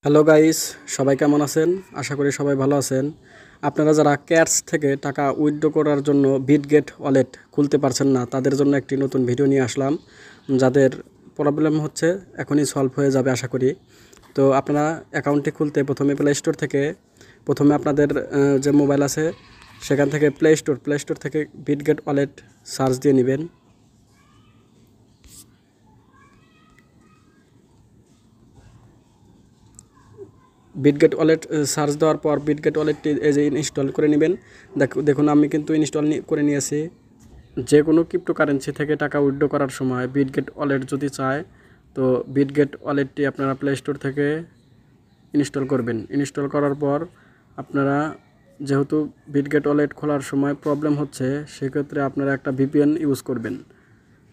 Hello guys, সবাই কেমন আছেন? আশা করি সবাই ভালো আছেন। আপনারা যারা ক্যাটস থেকে টাকা উইথড্র করার জন্য বিটগেট ওয়ালেট খুলতে পারছেন না, তাদের জন্য একটি নতুন ভিডিও নিয়ে আসলাম। যাদের প্রবলেম হচ্ছে এখনই সলভ হয়ে যাবে আশা করি। তো আপনারা অ্যাকাউন্টটি খুলতে প্রথমে প্লে স্টোর থেকে আপনাদের যে মোবাইল আছে সেখান থেকে প্লে স্টোর থেকে বিটগেট ওয়ালেট সার্চ দিয়ে নেবেন। বিটগেট ওয়ালেট সার্চ দেওয়ার পর বিটগেট ওয়ালেটটি এই যে ইনস্টল করে নেবেন। দেখুন আমি কিন্তু ইনস্টল করে নিয়েছি। যে কোনো ক্রিপ্টোকারেন্সি থেকে টাকা উইথড্র করার সময় বিটগেট ওয়ালেট যদি চায়, তো বিটগেট ওয়ালেটটি আপনারা প্লে স্টোর থেকে ইনস্টল করবেন। ইনস্টল করার পর আপনারা যেহেতু বিটগেট ওয়ালেট খোলার সময় প্রবলেম হচ্ছে, সেক্ষেত্রে আপনারা একটা ভিপিএন ইউজ করবেন।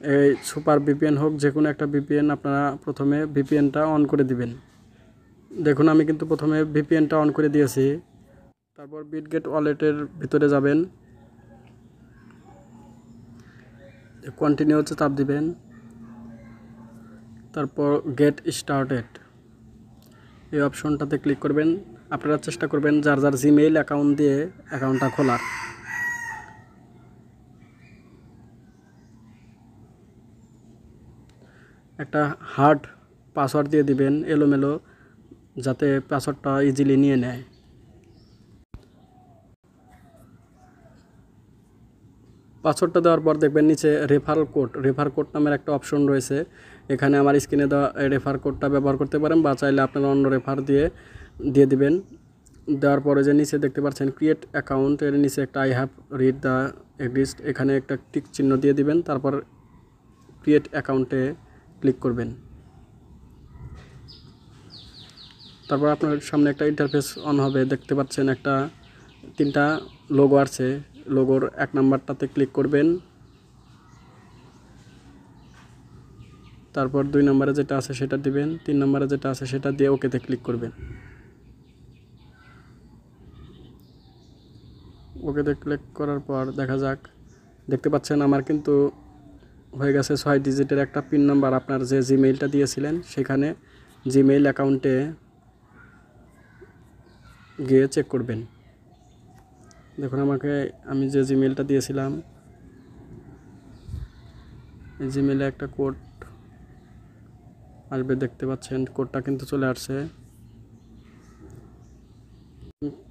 এই সুপার ভিপিএন হোক, যে কোনো একটা ভিপিএন আপনারা প্রথমে ভিপিএনটা অন করে দিবেন। দেখুন আমি কিন্তু প্রথমে ভিপিএনটা অন করে দিয়েছি। তারপর বিটগেট ওয়ালেটের ভিতরে যাবেন, কন্টিনিউতে চাপ দিবেন, তারপর গেট স্টার্টেড এই অপশনটাতে ক্লিক করবেন। আপনারা চেষ্টা করবেন যার যার জিমেইল অ্যাকাউন্ট দিয়ে অ্যাকাউন্টটা খোলার। একটা হার্ড পাসওয়ার্ড দিয়ে দিবেন, এলোমেলো, যাতে পাসওয়ার্ডটা ইজিলি নিয়ে নেয়। পাসওয়ার্ডটা দেওয়ার পর দেখবেন নিচে রেফার কোড নামের একটা অপশন রয়েছে। এখানে আমার স্ক্রিনে দেওয়া রেফার কোডটা ব্যবহার করতে পারেন, বা চাইলে আপনারা অন্য রেফার দিয়ে দিবেন। দেওয়ার পরে যে নিচে দেখতে পাচ্ছেন ক্রিয়েট অ্যাকাউন্ট, এর নিচে একটা I have read the exist, এখানে একটা টিক চিহ্ন দিয়ে দিবেন। তারপর ক্রিয়েট অ্যাকাউন্টে ক্লিক করবেন। তারপর আপনার সামনে একটা ইন্টারফেস অন হবে, দেখতে পাচ্ছেন একটা 3টা লোগো আছে। লোগোর 1 নাম্বারটাতে ক্লিক করবেন, তারপর 2 নম্বরে যেটা আছে সেটা দিবেন, 3 নম্বরে যেটা আছে সেটা দিয়ে ওকেতে ক্লিক করবেন। ওকেতে ক্লিক করার পর দেখা যাক, দেখতে পাচ্ছেন আমার কিন্তু হয়ে গেছে 6 ডিজিটের একটা পিন নাম্বার। আপনার যে জিমেইলটা দিয়েছিলেন সেখানে জিমেইল অ্যাকাউন্টে গিয়ে চেক করবেন। দেখুন আমি যে জিমেইলটা দিয়েছিলাম, এই জিমেইলে একটা কোড আসবে, দেখতে পাচ্ছেন কোডটা কিন্তু চলে আসছে।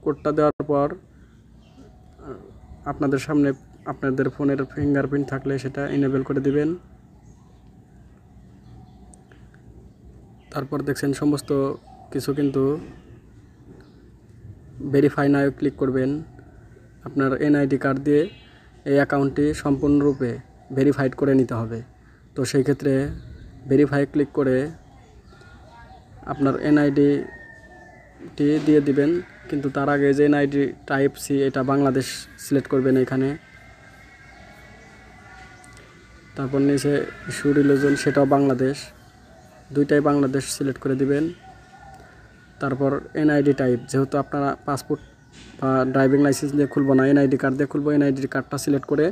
কোডটা দেওয়ার পর আপনাদের সামনে আপনাদের ফোনের ফিঙ্গারপ্রিন্ট থাকলে সেটা এনেবল করে দিবেন। তারপর দেখছেন সমস্ত কিছু কিন্তু ভেরিফাই নাও ক্লিক করবেন। আপনার এনআইডি কার্ড দিয়ে এই অ্যাকাউন্টটি সম্পূর্ণরূপে ভেরিফাইড করে নিতে হবে। তো সেই ক্ষেত্রে ভেরিফাই ক্লিক করে আপনার এনআইডিটি দিয়ে দিবেন, কিন্তু তার আগে যে এনআইডি টাইপ সি, এটা বাংলাদেশ সিলেক্ট করবেন এখানে। তারপর নিচে ইস্যু রিলিজন, সেটাও বাংলাদেশ, দুইটাই বাংলাদেশ সিলেক্ট করে দিবেন। তারপর এনআইডি টাইপ, যেহেতু আপনারা পাসপোর্ট বা ড্রাইভিং লাইসেন্স দিয়ে খুলবো না, এনআইডি কার্ড দিয়ে খুলবো, এনআইডি কার্ডটা সিলেক্ট করে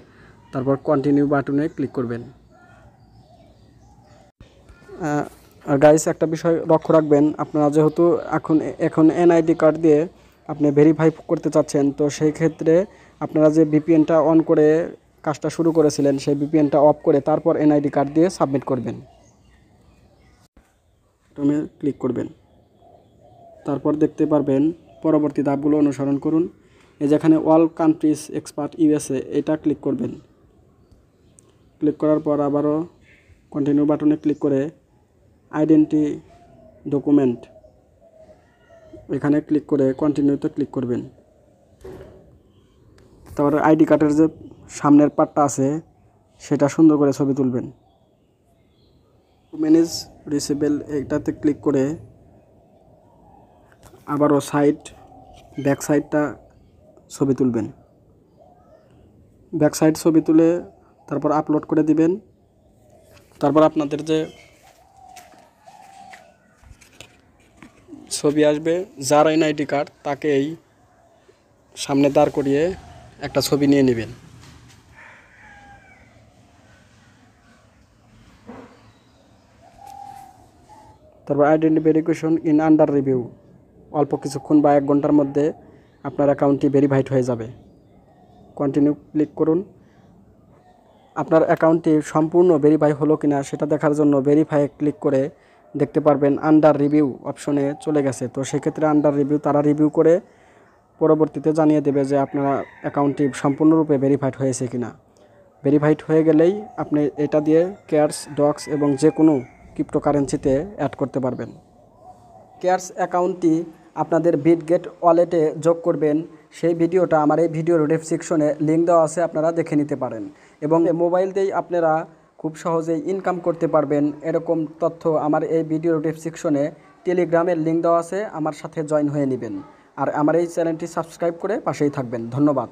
তারপর কন্টিনিউ বাটনে ক্লিক করবেন। আর গাইস, একটা বিষয় লক্ষ্য রাখবেন, আপনারা যেহেতু এখন এনআইডি কার্ড দিয়ে আপনি ভেরিফাই করতে চাচ্ছেন, তো সেই ক্ষেত্রে আপনারা যে ভিপিএনটা অন করে কাজটা শুরু করেছিলেন, সেই ভিপিএনটা অফ করে তারপর এনআইডি কার্ড দিয়ে সাবমিট করবেন। তুমি ক্লিক করবেন, তারপর দেখতে পারবেন পরবর্তী ধাপগুলো অনুসরণ করুন। এই যেখানে অল কান্ট্রিজ এক্সপার্ট ইউএসএ, এটা ক্লিক করবেন। ক্লিক করার পর আবারও কন্টিনিউ বাটনে ক্লিক করে আইডেন্টি ডকুমেন্ট, এখানে ক্লিক করে কন্টিনিউতে ক্লিক করবেন। তারপরে আইডি কার্ডের যে সামনের পার্টটা আছে সেটা সুন্দর করে ছবি তুলবেন। ম্যানেজ রিসিভেল, এইটাতে ক্লিক করে আবারও ব্যাক সাইডটা ছবি তুলবেন। ব্যাক সাইড ছবি তুলে তারপর আপলোড করে দিবেন। তারপর আপনাদের যে ছবি আসবে, যার এনআইডি কার্ড, তাকেই সামনে দাঁড় করিয়ে একটা ছবি নিয়ে নেবেন। তারপর identity verification in under review, অল্প কিছুক্ষণ বা 1 ঘন্টার মধ্যে আপনার অ্যাকাউন্টটি ভেরিফাইড হয়ে যাবে। কন্টিনিউ ক্লিক করুন। আপনার অ্যাকাউন্টটি সম্পূর্ণ ভেরিফাই হলো কিনা সেটা দেখার জন্য ভেরিফাই ক্লিক করে দেখতে পারবেন আন্ডার রিভিউ অপশনে চলে গেছে। তো সেক্ষেত্রে আন্ডার রিভিউ তারা রিভিউ করে পরবর্তীতে জানিয়ে দেবে যে আপনার অ্যাকাউন্টটি সম্পূর্ণরূপে ভেরিফাইড হয়েছে কিনা। ভেরিফাইড হয়ে গেলেই আপনি এটা দিয়ে কেয়ারস, ডক্স এবং যে কোনো ক্রিপ্টোকারেন্সিতে অ্যাড করতে পারবেন। কেয়ারস অ্যাকাউন্টটি আপনাদের বিটগেট ওয়ালেটে যোগ করবেন, সেই ভিডিওটা আমার এই ভিডিওর ডেসক্রিপশনে লিঙ্ক দেওয়া আছে, আপনারা দেখে নিতে পারেন। এবং মোবাইল দিয়েই আপনারা খুব সহজেই ইনকাম করতে পারবেন এরকম তথ্য আমার এই ভিডিওর ডেসক্রিপশনে টেলিগ্রামের লিঙ্ক দেওয়া আছে, আমার সাথে জয়েন হয়ে নেবেন। আর আমার এই চ্যানেলটি সাবস্ক্রাইব করে পাশেই থাকবেন। ধন্যবাদ।